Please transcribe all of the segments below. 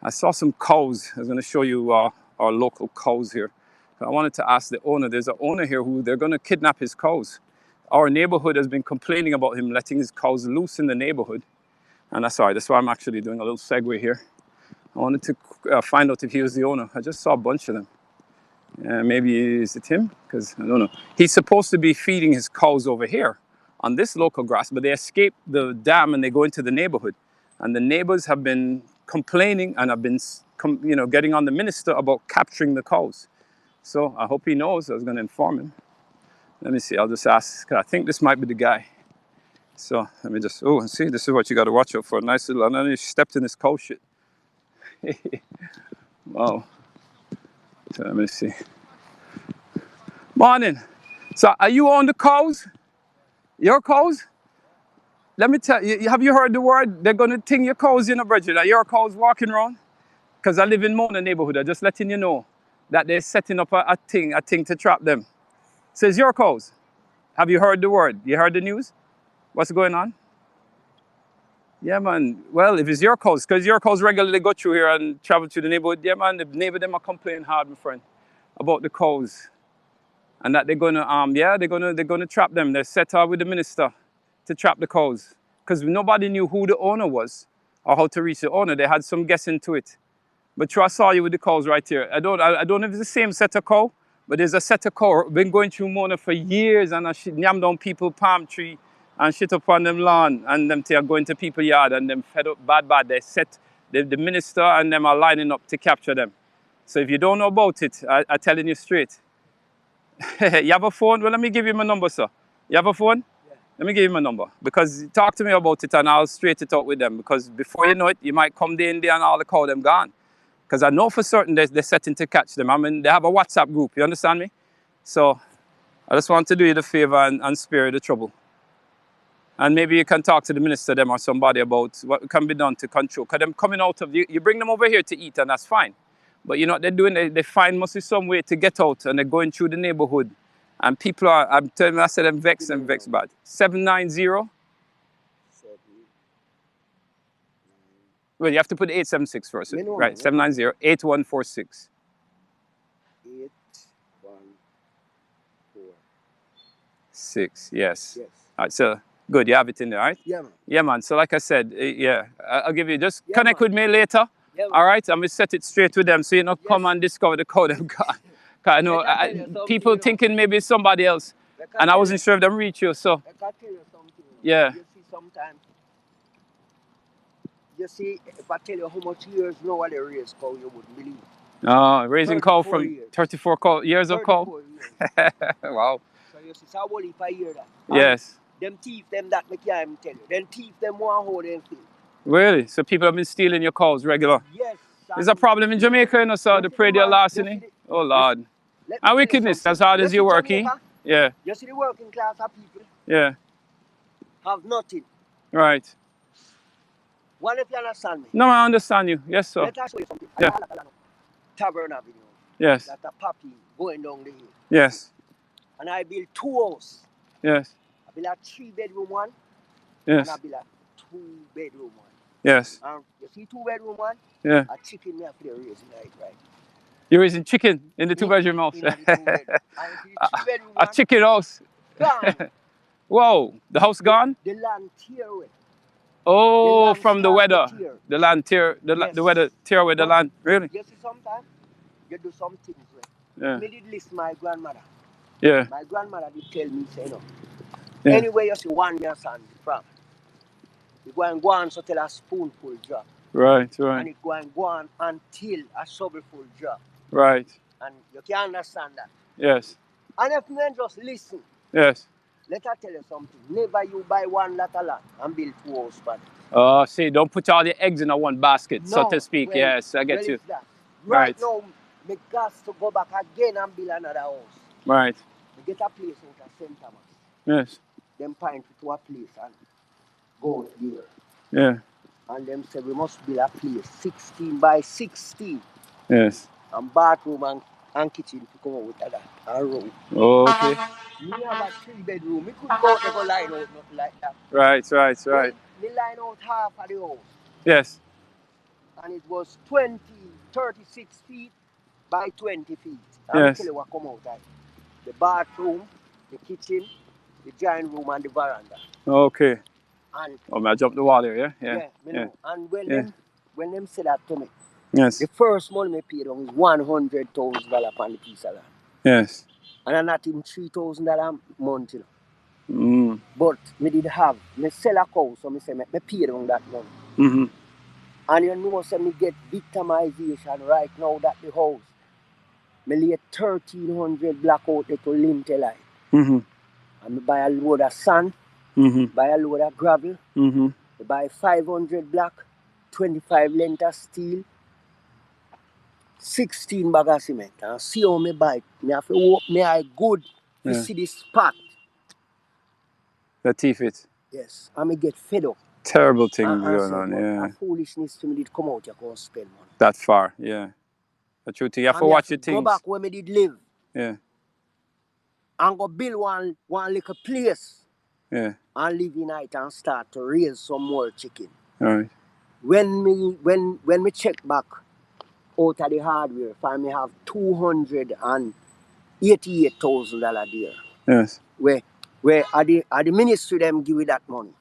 I saw some cows. I was going to show you our local cows here. I wanted to ask the owner. There's an owner here who they're going to kidnap his cows. Our neighborhood has been complaining about him letting his cows loose in the neighborhood. And that's why I'm actually doing a little segue here. I wanted to find out if he was the owner. I just saw a bunch of them. Maybe is it him? Because I don't know. He's supposed to be feeding his cows over here on this local grass, but they escape the dam and they go into the neighborhood. And the neighbors have been complaining and have been, getting on the minister about capturing the cows. So I hope he knows. I was going to inform him. Let me see. I'll just ask. I think this might be the guy. So let me just. Oh, see, this is what you got to watch out for. Nice little. And then he stepped in his cow shit. Wow. So let me see. Morning. So are you on the cows? Your cows? Let me tell you, have you heard the word? They're going to ting your cows, Bridget. Are your cows walking around? Because I live in Mona neighborhood. I'm just letting you know that they're setting up a thing to trap them. Says your cows. Have you heard the word? You heard the news? What's going on? Yeah, man. Well, if it's your cows, because your cows regularly go through here and travel to the neighborhood. Yeah, man. The neighbor them are complaining hard, my friend, about the cows, and that they're gonna trap them. They're set up with the minister to trap the cows, because nobody knew who the owner was or how to reach the owner. They had some guessing to it. But I saw you with the cows right here. I don't know if it's the same set of cow, but there's a set of cow been going through Mona for years, and I yam down people palm tree and shit up on them lawn, and them are going to people yard and them fed up bad. They set the minister and them are lining up to capture them. So if you don't know about it, I'm telling you straight. You have a phone? Well, let me give you my number, sir. You have a phone? Yeah. Let me give you my number. Because talk to me about it and I'll straight it out with them. Because before you know it, you might come there and all the cow them gone. Because I know for certain they're setting to catch them. I mean, they have a WhatsApp group. You understand me? So I just want to do you the favor and spare you the trouble. And maybe you can talk to the minister them or somebody about what can be done to control. Because them coming out of you bring them over here to eat and that's fine. But you know what they're doing? They find must be some way to get out and they're going through the neighborhood. And people are, I'm telling you, I said them vexed bad. 790. Well, you have to put 876 first. Right, 790 8146. 8146, yes. All right, so good, you have it in there, all right? Yeah, man. Yeah, man. So like I said, I'll give you, just connect with me later. Yeah, all right, I'm going to set it straight with them so you don't come and discover the code they've got. Because I know people thinking maybe it's somebody else. And I wasn't sure if them reach you, so. I can tell you something. Yeah. You see, sometimes, if I tell you how much years now they raise cow, you wouldn't believe. Raising cow from years. 34 years of cow? Wow. So you see, it's a whole heap of years that. Yes. Them thief them that, I can't even tell you. Them thief them one whole them thing. Really? So people have been stealing your cows regular? Yes. There's a problem in Jamaica, you know, so the prey their larceny. Oh, Lord. And wickedness, as hard as you're working. Yeah. You see the working class of people? Yeah. Have nothing. Right. What if you understand me? No, I understand you. Yes, sir. Let us show you something. Yeah. Tavern Avenue. Yes. That's a puppy going down the hill. Yes. And I built 2 houses. Yes. I built a 3-bedroom one. Yes. And I built a 2-bedroom one. Yes. And you see 2-bedroom one? Yeah. A chicken me have to raise right. You're raising chicken in the 2-bedroom house? A chicken house? Gone. Whoa, the house gone? The land tear away. Oh, from the weather. The land tear, the weather tear away the land. Really? You see, sometimes you do some things. Yeah. Me did listen my grandmother. Yeah. My grandmother did tell me, say, no. Yeah. Anyway, you see one year son from. You go on so till a spoonful drop. Right. And it go on until a shovelful drop. Right. And you can understand that. Yes. And if men just listen. Yes. Let I tell you something. Never you buy one lot of land and build 2 houses, but. Oh, see, don't put all your eggs in one basket, No, so to speak. well, yes, I get you. Right now, me got to go back again and build another house. Right. We get a place out of St. Thomas. Yes. Them point to a place and go out there. Yeah. And them say we must build a place 16 by 16. Yes. And bathroom and kitchen to come out with that and room. Okay. Me have a 3-bedroom. Me could go out there go line out nothing like that. Right. Me line out half of the house. Yes. and it was 36 feet by 20 feet. I'm Yes. tell you what come out of it. The bathroom, the kitchen, the giant room, and the veranda. Okay. And I jumped the wall there, yeah? yeah, Yeah. me Yeah. know. And when Yeah. them say that to me, Yes. the first money I paid on is $100,000 on the piece of land. Yes. And I'm not even $3,000 a month, you know. Mm. But me did have, me sell a cow, so me say me paid on that money. Mm-hmm. And you know, so me get victimization right now that the house. Me lay 1,300 black out there to Limtelai. Mm-hmm. And me buy a load of sand, Mm-hmm. buy a load of gravel, Mm-hmm. me buy 500 black, 25 length of steel, 16 bag of cement. And see how me buy it. Me have to walk me eye good to see the spot. The teeth it. Yes. And me get fed up. Terrible things And going said, on, but yeah. a foolishness to me did come out, you can't spend money. That far, yeah. The truth, you have to watch your things. Go back where me did live. Yeah. And go build one little place. Yeah. And live in it and start to raise some more chicken. All right. When me check back out of the hardware, find me have $288,000 there. Yes. Where at the ministry them give you that money.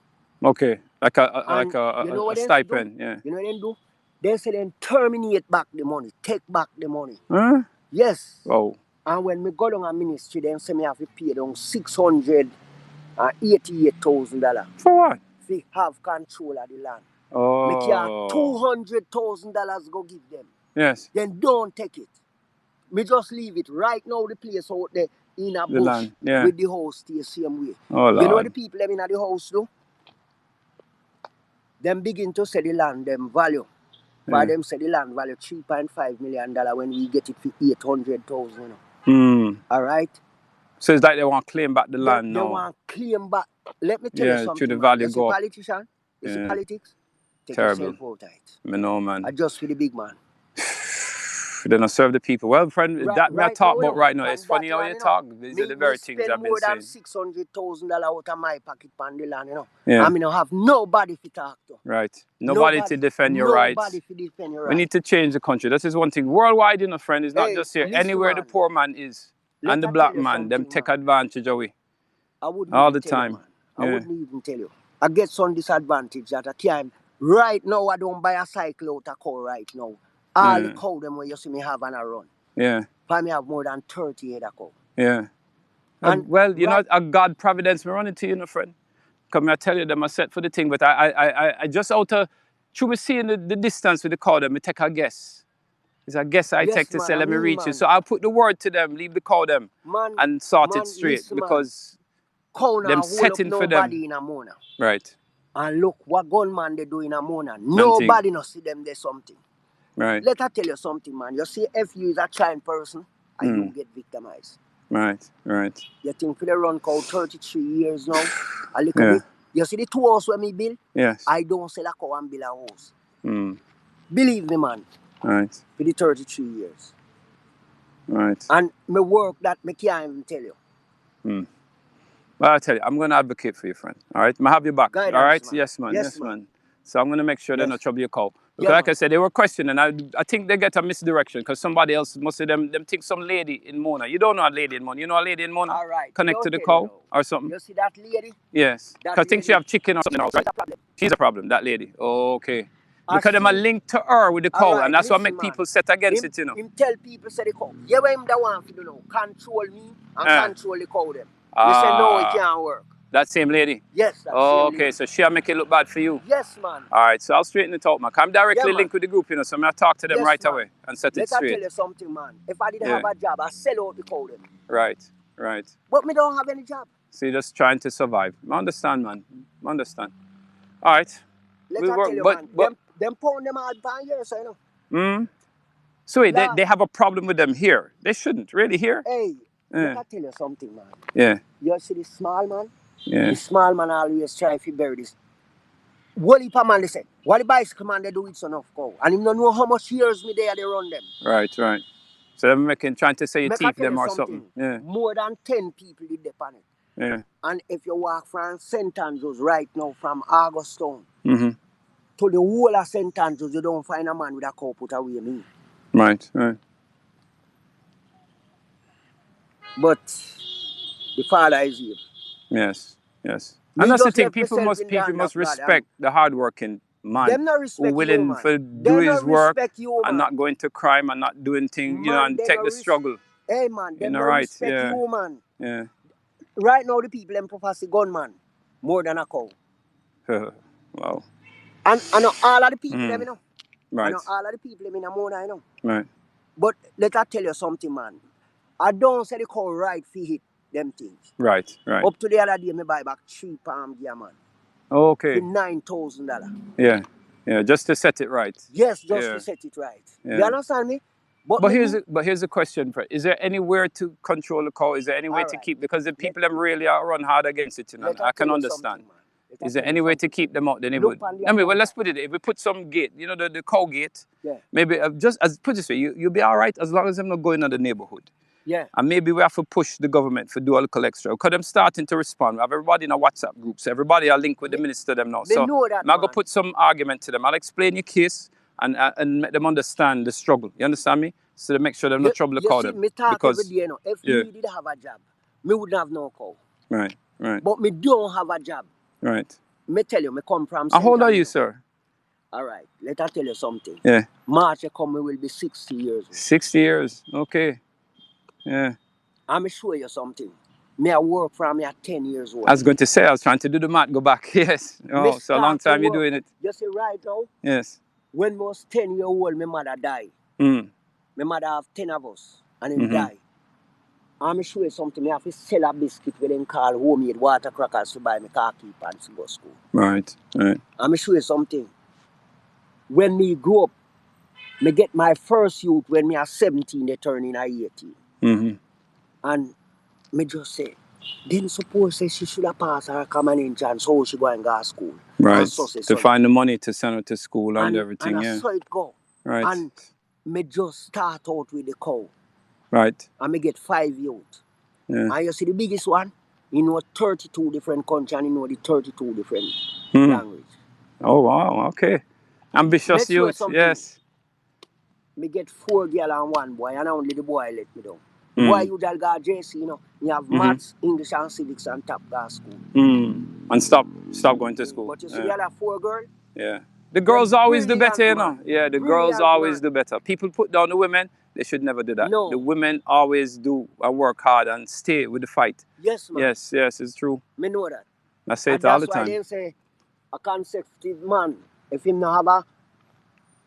Okay. Like a stipend, yeah. You know what they do? They say then terminate back the money, take back the money. Huh? Yes. Oh. And when me go down a ministry, them say me have to pay down $688,000. For what? To have control of the land. Oh. Me can $200,000 go give them. Yes. Then don't take it. Me just leave it right now. The place out there in a bush land, yeah. with the house stay the same way. Oh, Lord. You know what the people them in the house do? Them begin to say the land them value. For them say the land value $3.5 million when we get it for $800,000. You know. All right. So it's like they want to claim back the land now. They want to claim back. Let me tell you something. To the value you go see politician? You see politics? Take Terrible. yourself out of it. Me know, man. Adjust for the big man. They don't serve the people. Well, friend, that I talk about right now. It's funny how you talk. These are the very things I've been saying. Spend more than $600,000 out of my pocket on the land, you know. Yeah. I mean, I have nobody to talk to. Right. Nobody to defend your rights. Nobody to defend your rights. We need to change the country. This is one thing. Worldwide, you know, friend, it's not just here. Anywhere the poor man is and the black man, them take advantage away. All the time. I wouldn't even tell you. I get some disadvantage at a time. Right now, I don't buy a cycle out of cow right now. All the cow them where you see me have on a run. Yeah. For me have more than 30 head of cow. Yeah. And well, you know, a God providence, me run into you, know, friend. Come I tell you them I set for the thing, but I just out of through me seeing the distance with the cow them, me take a guess. It's a guess I take to say let me reach it. So I'll put the word to them, leave the cow them and sort it straight because them setting for them. In a Mona. Right. And look what gunman they do in a Mona. Nobody no see them there something. Right. Let I tell you something, man. You see, if you is a trying person, and you get victimized. Right, right. You think for the run called 33 years now, a little bit. You see the 2 houses where me build? Yes. I don't sell a cow and build a house. Believe me, man. Right. For the 33 years. Right. And my work that me can't even tell you. Well, I'll tell you, I'm going to advocate for you, friend. All right? I have your back. Guidance, all right? man. Yes, man. Yes, man. So I'm going to make sure they don't trouble your cow. Because like I said, they were questioning. I think they get a misdirection because somebody else, most of them think some lady in Mona. You don't know a lady in Mona. You know a lady in Mona? All right. Connect to the cow or something? You see that lady? Yes. Because I think she have chicken or something else, right? She's a problem, that lady. Oh, okay. Because them are linked to her with the cow, and that's what make people set against it, you know. Him tell people, say the cow, yeah, what him the one to do now? Control me and control the cow them. You say, no, it can't work. That same lady? Yes, that same lady. Okay, so she'll make it look bad for you? Yes, man. All right, so I'll straighten it out, man. I'm directly linked with the group, you know, so I'm going to talk to them away and set it straight. Let me tell you something, man. If I didn't have a job, I'd sell out the cow them. Right, right. But me don't have any job. So you're just trying to survive. I understand, man. I understand. All right. Let me tell you, man. Them pound them hard by here, so you know. So wait, they have a problem with them here. They shouldn't, really, here? Hey, let me tell you something, man. Yeah. You see this small man? Yeah. The small man always try to bury this. What if a man they say, what the bicycle man they do with son of cow? And him don't know how much years me there they run them. Right, right. So they're trying to say you thief them or something. Yeah. More than 10 people did depend on it. Yeah. And if you walk from St. Andrews right now from Augustown, to the whole of St. Andrews, you don't find a man with a cow put away me. Right, right. But the Father is here. Yes, yes. And Me that's the just thing. left People myself must in the people hand of must God, and respect the hardworking man them not who respect you, willing man. to do Them his not work respect you, and man. not going to crime and not doing things, Man, and them take no the struggle. Hey, man, them no Right? respect Yeah, you, man. yeah. Right now, the people them prefer to gun, man, more than a cow. Wow. And I know all of the people them, you know. I Right, know all of the people them in the morning, I know. right. But let I tell you something, man. I don't say the cow right for hit them things. Right, right. Up to the other day, me buy back 3 palm gear, man. Okay. For $9,000. Yeah, yeah. Just to set it right. Yes, just Yeah, to set it right. yeah. You understand me? But But me here's need, a question, Fred. Is there anywhere to control the cow? Is there any way all to right. keep, because the people them really are run hard against it, Let I I tell can you something, understand. man. Let I Is there tell you any way to something. keep them out the Look neighborhood? on the I mean, well, account. let's put it. If we put some gate, the cow gate, Yeah, maybe just as put it this way, you'll be all right as long as them not going in the neighborhood. yeah. And maybe we have to push the government for do a little extra. Because them starting to respond. We have everybody in a WhatsApp group. So everybody are linked with the Me, minister them now. me So know that, I'm going to man. put some argument to them. I'll explain your case and make them understand the struggle. You understand me? So to make sure they're not trouble to You call see, them. me talk every Because, day, you know. If yeah, me did have a job, me wouldn't have no cow. right, right, But me don't have a job. right. Me tell you, me come from How St. old are you, Andrews. sir? All right, let I tell you something. Yeah. March I come, me will be 60 years old. 60 years. Okay. Yeah. I'm show you something. Me I work from me at 10 years old. I was going to say, I was trying to do the math, go back. Yes. Me Oh, so a long start to time you're work. doing it. You see, right now, Yes. when I was 10 years old, my mother died. Mm. My mother have 10 of us, and him Mm-hmm. die. I'm show you something. Me have to sell a biscuit with them call homemade water crackers to buy me car key pants to go to school. Right, right. I'm show you something. When me grow up, me get my first youth when me are 17, they turn in 18. Mm-hmm. And me just say, didn't suppose say she should have passed her common entrance, so she go and go to school. Right. And so say, To find the money to send her to school and everything, and yeah. I saw it go. Right. And me just start out with the cow. Right. And me get 5 youth. Yeah. And you see the biggest one, you know 32 different countries and you know the 32 different Hmm. language. Oh, wow. Okay. Ambitious Let's show youth. something. Yes. Me get 4 girl and 1 boy, and only the boy let me down. The boy you just got JC, you know, you have maths, English and civics and top gas school. And stop going to school. But you see the other 4 girls, Yeah. The girls always do better, you know. man. Yeah, the girls Brilliant, always man. do better. People put down the women, they should never do that. No. The women always do work hard and stay with the fight. Yes, man. Yes, it's true. Me know that. I say And it all the that's why time. they say a consecutive man, if him not have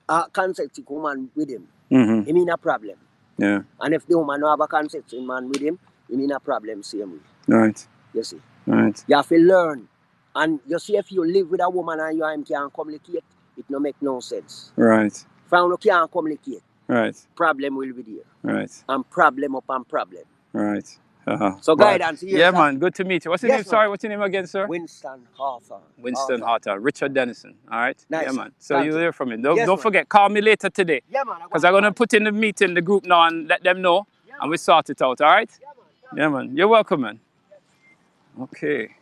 a consecutive woman with him, Mm-hmm. he mean a problem. Yeah. And if the woman not have a consecutive man with him, he mean a problem same way. Right. You see. Right. You have to learn. And you see, if you live with a woman and you and him can't communicate, it no make no sense. Right. From you can't communicate, Right. problem will be there. Right. And problem upon problem. Right. So Right. guidance here, Yeah, sir. man. Good to meet you. What's your Yes, name? man. Sorry, what's your name again, sir? Winston Hawthorne. Winston Hawthorne. Richard Dennison. All right? Nice, Yeah, sir. man. So Thank you'll you. hear from him. Yes, Don't man. forget, call me later today. Yeah, man. Because I'm going to put in the meeting, the group now, and let them know. Yeah, and we sort it out, all right? Yeah, man. Yeah, man. You're welcome, man. Okay.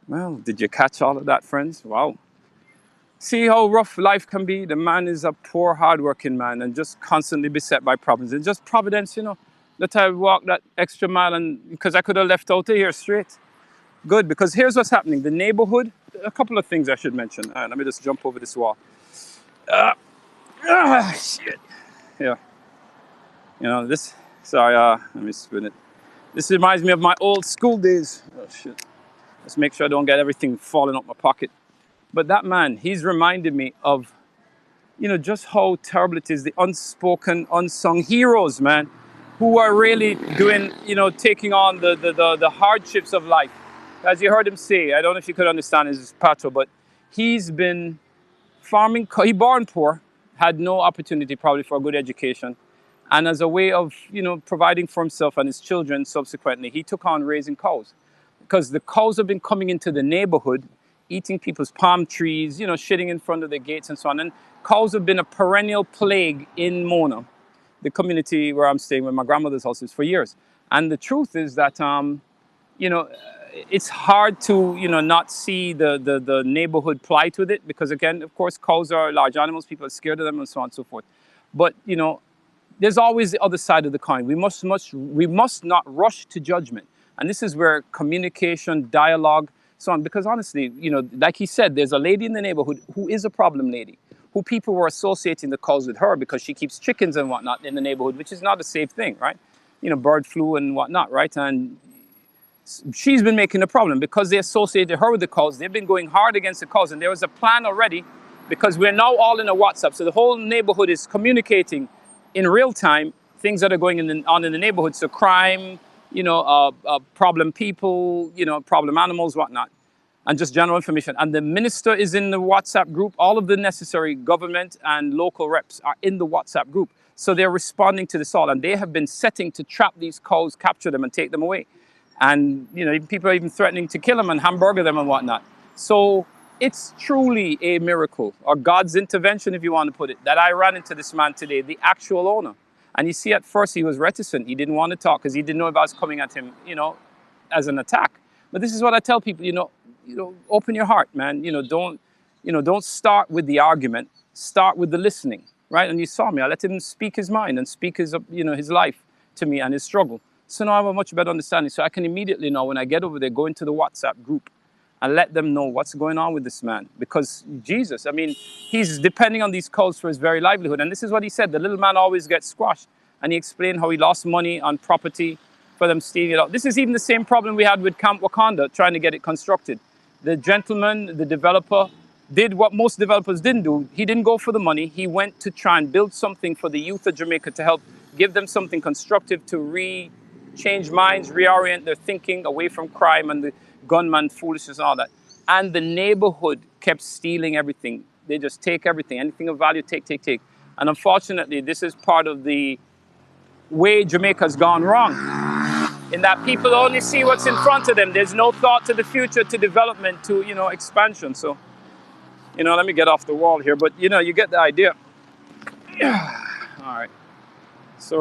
Well, did you catch all of that, friends? Wow. See how rough life can be? The man is a poor, hardworking man and just constantly beset by problems. And just providence, that I walked that extra mile, and because I could have left out of here straight. Good, because here's what's happening. The neighborhood, a couple of things I should mention. All right, let me just jump over this wall. Shit. Yeah. Let me spin it. This reminds me of my old school days. Oh, shit. Let's make sure I don't get everything falling out my pocket. But that man, he's reminded me of, just how terrible it is. The unspoken, unsung heroes, man, who are really doing, taking on the hardships of life. As you heard him say, I don't know if you could understand his pato, but he's been farming. He born poor, had no opportunity probably for a good education. And as a way of, providing for himself and his children subsequently, he took on raising cows. Because the cows have been coming into the neighborhood, eating people's palm trees, shitting in front of their gates and so on. And cows have been a perennial plague in Mona, the community where I'm staying, where my grandmother's house is, for years. And the truth is that you know, it's hard to, not see the neighborhood plight with it, because again, of course, cows are large animals, people are scared of them and so on and so forth. But, there's always the other side of the coin. We must not rush to judgment. And this is where communication, dialogue, so on, because honestly, like he said, there's a lady in the neighborhood who is a problem lady, who people were associating the cause with her because she keeps chickens and whatnot in the neighborhood, which is not a safe thing, right? Bird flu and whatnot, right? And she's been making a problem because they associated her with the cause. They've been going hard against the cause, and there was a plan already, because we're now all in a WhatsApp. So the whole neighborhood is communicating in real time things that are going on in the neighborhood. So crime, problem people, problem animals, whatnot, and just general information. And the minister is in the WhatsApp group. All of the necessary government and local reps are in the WhatsApp group. So they're responding to this all, and they have been setting to trap these cows, capture them, and take them away. And people are even threatening to kill them and hamburger them and whatnot. So it's truly a miracle, or God's intervention, if you want to put it, that I ran into this man today, the actual owner. And you see, at first he was reticent. He didn't want to talk because he didn't know if I was coming at him, as an attack. But this is what I tell people, open your heart, man. Don't start with the argument. Start with the listening, right? And you saw me. I let him speak his mind and speak his life to me and his struggle. So now I have a much better understanding. So I can immediately know, when I get over there, go into the WhatsApp group and let them know what's going on with this man. Because Jesus, he's depending on these cows for his very livelihood. And this is what he said: the little man always gets squashed. And he explained how he lost money on property for them stealing it out. This is even the same problem we had with Camp Wakanda, trying to get it constructed. The gentleman, the developer, did what most developers didn't do. He didn't go for the money. He went to try and build something for the youth of Jamaica, to help give them something constructive, to change minds, reorient their thinking away from crime and the gunman foolishness and all that. And the neighborhood kept stealing everything. They just take everything, anything of value, take. And unfortunately, this is part of the way Jamaica's gone wrong, in that people only see what's in front of them. There's no thought to the future, to development, to, expansion. So, let me get off the wall here, but, you get the idea. All right.